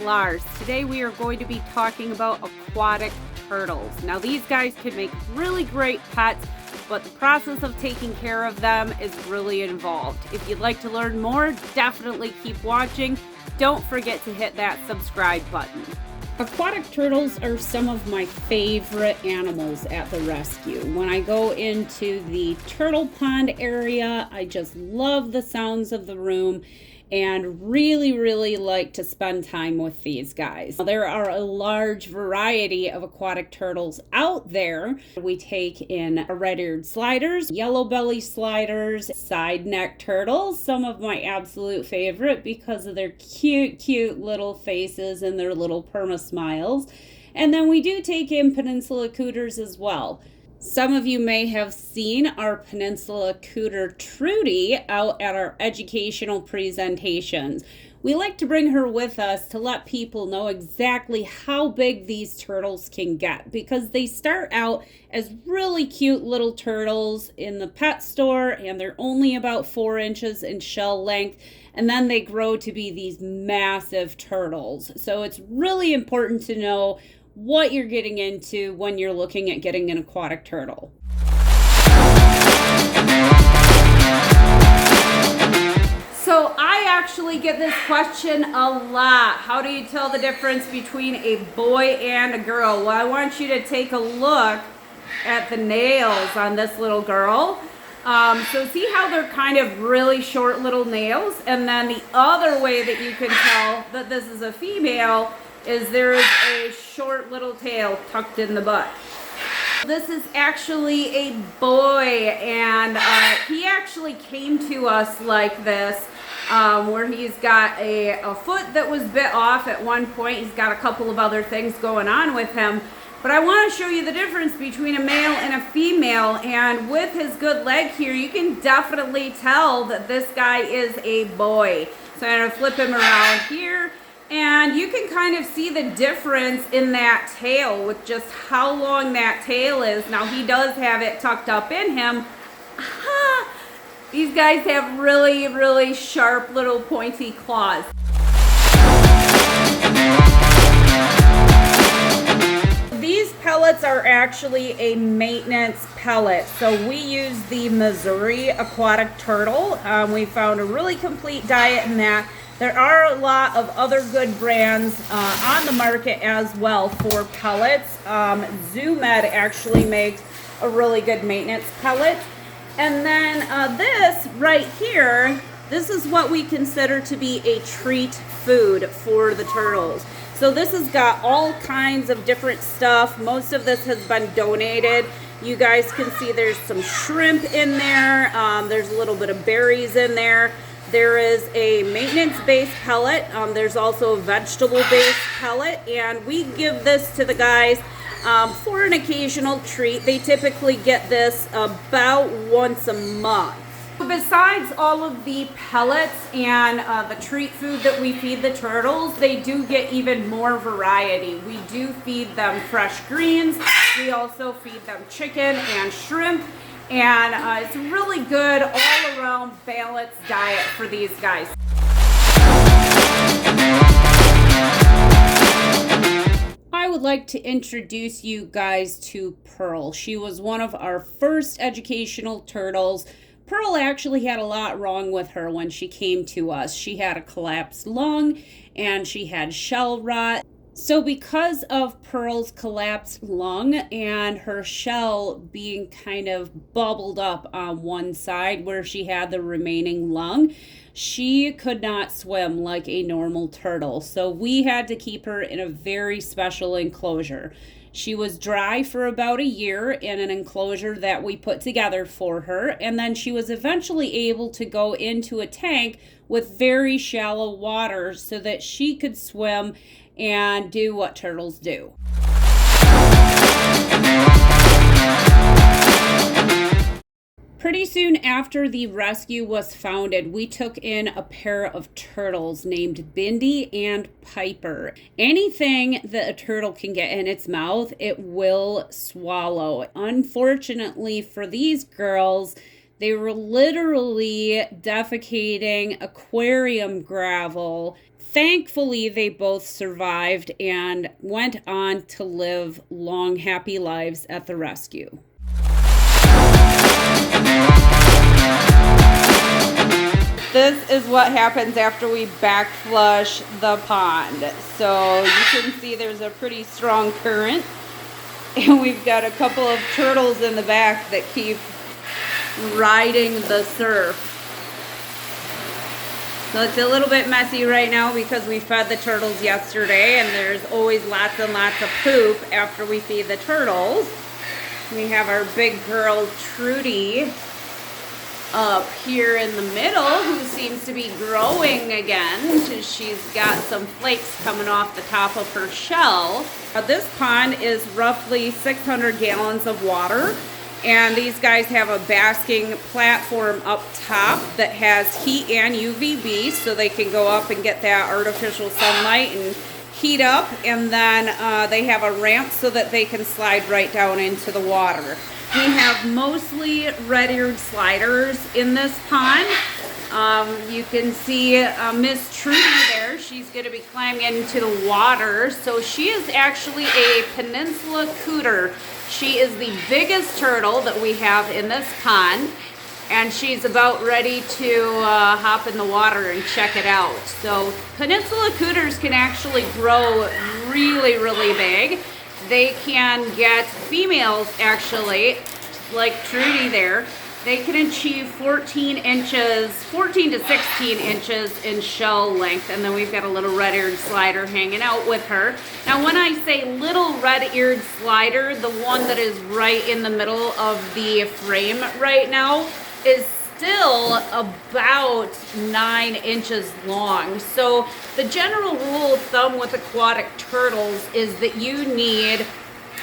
LARRS. Today we are going to be talking about aquatic turtles. Now these guys can make really great pets, but the process of taking care of them is really involved. If you'd like to learn more, definitely keep watching. Don't forget to hit that subscribe button. Aquatic turtles are some of my favorite animals at the rescue. When I go into the turtle pond area, I just love the sounds of the room and really like to spend time with these guys. There are a large variety of aquatic turtles out there. We take in red-eared sliders, yellow belly sliders, side neck turtles, some of my absolute favorite because of their cute little faces and their little perma smiles. And then we do take in peninsula cooters as well. Some of you may have seen our peninsula cooter Trudy out at our educational presentations. We like to bring her with us to let people know exactly how big these turtles can get, because they start out as really cute little turtles in the pet store and they're only about 4 inches in shell length, and then they grow to be these massive turtles. So it's really important to know what you're getting into when you're looking at getting an aquatic turtle. So I actually get this question a lot. How do you tell the difference between a boy and a girl? Well, I want you to take a look at the nails on this little girl. So see how they're kind of really short little nails? And then the other way that you can tell that this is a female is there is a short little tail tucked in the butt. This is actually a boy, and he actually came to us like this, where he's got a foot that was bit off at one point. He's got a couple of other things going on with him. But I want to show you the difference between a male and a female, and with his good leg here, you can definitely tell that this guy is a boy. So I'm going to flip him around here. And you can kind of see the difference in that tail with just how long that tail is. Now he does have it tucked up in him. These guys have really sharp little pointy claws. These pellets are actually a maintenance pellet. So we use the Missouri Aquatic Turtle. We found a really complete diet in that. There are a lot of other good brands on the market as well for pellets. ZooMed actually makes a really good maintenance pellet. And then this right here, this is what we consider to be a treat food for the turtles. So this has got all kinds of different stuff. Most of this has been donated. You guys can see there's some shrimp in there. There's a little bit of berries in there. There is a maintenance-based pellet. There's also a vegetable-based pellet, and we give this to the guys for an occasional treat. They typically get this about once a month. Besides all of the pellets and the treat food that we feed the turtles, they do get even more variety. We do feed them fresh greens. We also feed them chicken and shrimp. And it's a really good all-around balanced diet for these guys. I would like to introduce you guys to Pearl. She was one of our first educational turtles. Pearl actually had a lot wrong with her when she came to us. She had a collapsed lung and she had shell rot. So because of Pearl's collapsed lung and her shell being kind of bubbled up on one side where she had the remaining lung, she could not swim like a normal turtle. So we had to keep her in a very special enclosure. She was dry for about a year in an enclosure that we put together for her, and then she was eventually able to go into a tank with very shallow water so that she could swim and do what turtles do. Pretty soon after the rescue was founded, we took in a pair of turtles named Bindi and Piper. Anything that a turtle can get in its mouth, it will swallow. Unfortunately for these girls, they were literally defecating aquarium gravel Thankfully, they both survived and went on to live long, happy lives at the rescue. This is what happens after we back flush the pond. So you can see there's a pretty strong current, and we've got a couple of turtles in the back that keep riding the surf. So it's a little bit messy right now because we fed the turtles yesterday, and there's always lots and lots of poop after we feed the turtles. We have our big girl Trudy up here in the middle, who seems to be growing again. She's got some flakes coming off the top of her shell. This pond is roughly 600 gallons of water, and these guys have a basking platform up top that has heat and UVB, so they can go up and get that artificial sunlight and heat up, and then they have a ramp so that they can slide right down into the water. We have mostly red-eared sliders in this pond. You can see Miss Trudy there. She's going to be climbing into the water. So she is actually a peninsula cooter. She is the biggest turtle that we have in this pond, and she's about ready to hop in the water and check it out. So peninsula cooters can actually grow really, really big. They can get females, actually, like Trudy there. They can achieve 14 to 16 inches in shell length. And then we've got a little red-eared slider hanging out with her. Now, when I say little red-eared slider, the one that is right in the middle of the frame right now is still about 9 inches long. So the general rule of thumb with aquatic turtles is that you need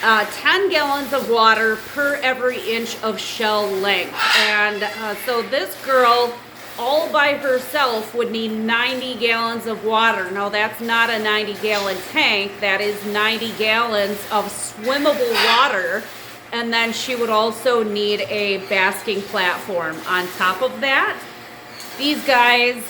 10 gallons of water per every inch of shell length. And so this girl all by herself would need 90 gallons of water. Now that's not a 90-gallon tank, that is 90 gallons of swimmable water. And then she would also need a basking platform on top of that. These guys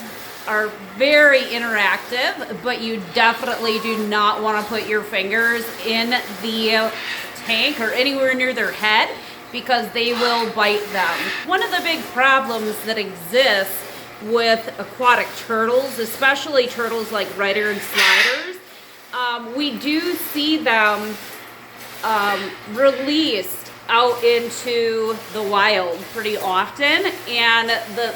are very interactive, but you definitely do not want to put your fingers in the tank or anywhere near their head, because they will bite them. One of the big problems that exists with aquatic turtles, especially turtles like red-eared sliders, we do see them released out into the wild pretty often, and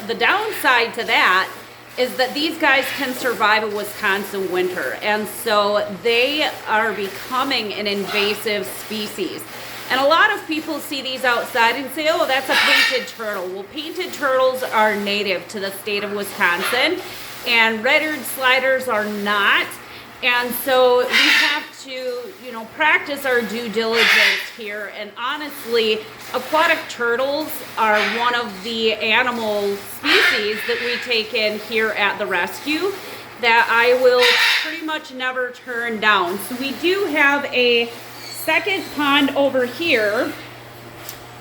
the downside to that is that these guys can survive a Wisconsin winter, and so they are becoming an invasive species. And a lot of people see these outside and say, oh, that's a painted turtle. Well, painted turtles are native to the state of Wisconsin, and red-eared sliders are not. And so we have to, practice our due diligence here. And honestly, aquatic turtles are one of the animal species that we take in here at the rescue that I will pretty much never turn down. So we do have a second pond over here.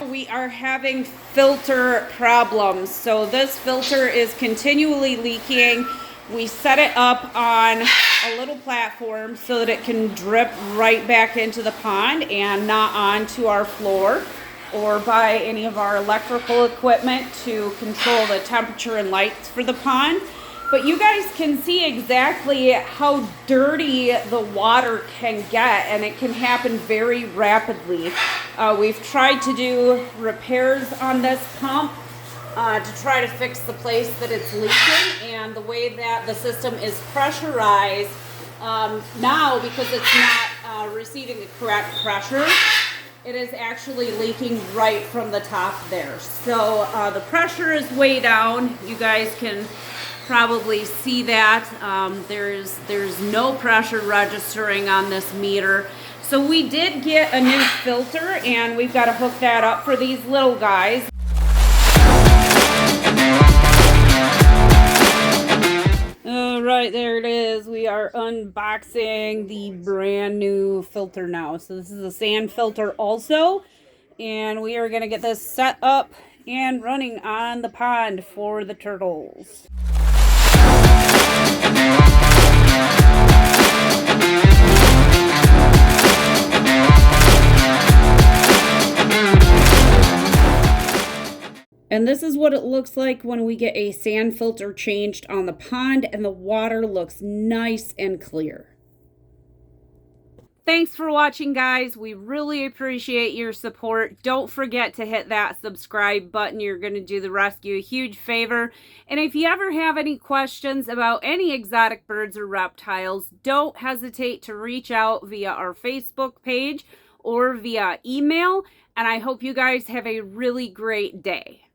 We are having filter problems. So this filter is continually leaking. We set it up on a little platform so that it can drip right back into the pond and not onto our floor or by any of our electrical equipment to control the temperature and lights for the pond. But you guys can see exactly how dirty the water can get, and it can happen very rapidly. We've tried to do repairs on this pump to try to fix the place that it's leaking, and the way that the system is pressurized now, because it's not receiving the correct pressure, it is actually leaking right from the top there. So the pressure is way down. You guys can probably see that. There's no pressure registering on this meter. So we did get a new filter, and we've got to hook that up for these little guys. Right, there it is. We are unboxing the brand new filter now. So this is a sand filter also, and we are going to get this set up and running on the pond for the turtles. And this is what it looks like when we get a sand filter changed on the pond and the water looks nice and clear. Thanks for watching, guys. We really appreciate your support. Don't forget to hit that subscribe button. You're going to do the rescue a huge favor. And if you ever have any questions about any exotic birds or reptiles, don't hesitate to reach out via our Facebook page or via email. And I hope you guys have a really great day.